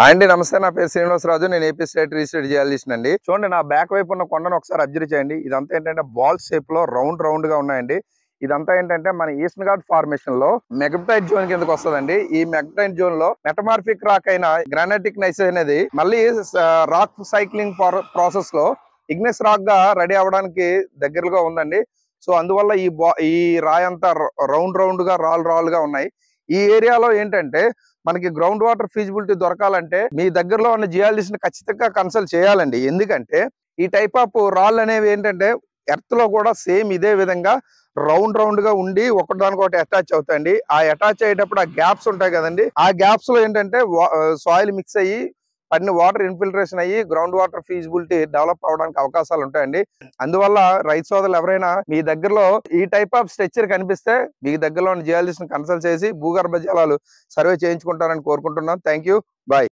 అండి నమస్తే, నా పేరు శ్రీనివాసరాజు. నేను ఏపీ స్టేట్ రీసెర్చ్ జియాలజిస్ట్ అండి. చూడండి, నా బ్యాక్ వైపు ఉన్న కొండను ఒకసారి అబ్జర్వ్ చేయండి. ఇదంతా ఏంటంటే బాల్ షేప్ లో రౌండ్ గా ఉన్నాయండి. ఇదంతా ఏంటంటే మన ఈస్టర్న్ ఘాట్ ఫార్మేషన్ లో మెగ్మటైట్ జోన్ కిందకి వస్తుందండి. ఈ మెగ్మటైట్ జోన్ లో మెటమార్ఫిక్ రాక్ అయిన గ్రానైటిక్ నైస్ అనేది మళ్ళీ రాక్ సైక్లింగ్ ప్రాసెస్ లో ఇగ్నెస్ రాక్ గా రెడీ అవడానికి దగ్గరగా ఉందండి. సో అందువల్ల ఈ రాయి అంతా రౌండ్ గా రాళ్ళు గా ఉన్నాయి. ఈ ఏరియాలో ఏంటంటే మనకి గ్రౌండ్ వాటర్ ఫీజిబిలిటీ దొరకాలంటే మీ దగ్గరలో ఉన్న జియాలజిస్ట్ ని ఖచ్చితంగా కన్సల్ట్ చేయాలండి. ఎందుకంటే ఈ టైప్ ఆఫ్ రాళ్ళు అనేవి ఏంటంటే ఎర్త్ లో కూడా సేమ్ ఇదే విధంగా రౌండ్ గా ఉండి ఒకదానికొకటి అటాచ్ అవుతాయండి. ఆ అటాచ్ అయ్యేటప్పుడు ఆ గ్యాప్స్ ఉంటాయి కదండి, ఆ గ్యాప్స్ లో ఏంటంటే సాయిల్ మిక్స్ అయ్యి పడిన వాటర్ ఇన్ఫిల్ట్రేషన్ అయ్యి గ్రౌండ్ వాటర్ ఫీజిబిలిటీ డెవలప్ అవడానికి అవకాశాలు ఉంటాయండి. అందువల్ల రైతు సోదరులు ఎవరైనా మీ దగ్గరలో ఈ టైప్ ఆఫ్ స్ట్రక్చర్ కనిపిస్తే మీ దగ్గరలో ఉన్న జియాలజిస్ట్ ని కన్సల్ట్ చేసి భూగర్భ జలాలు సర్వే చేయించుకుంటారని కోరుకుంటున్నాను. Thank you. బాయ్.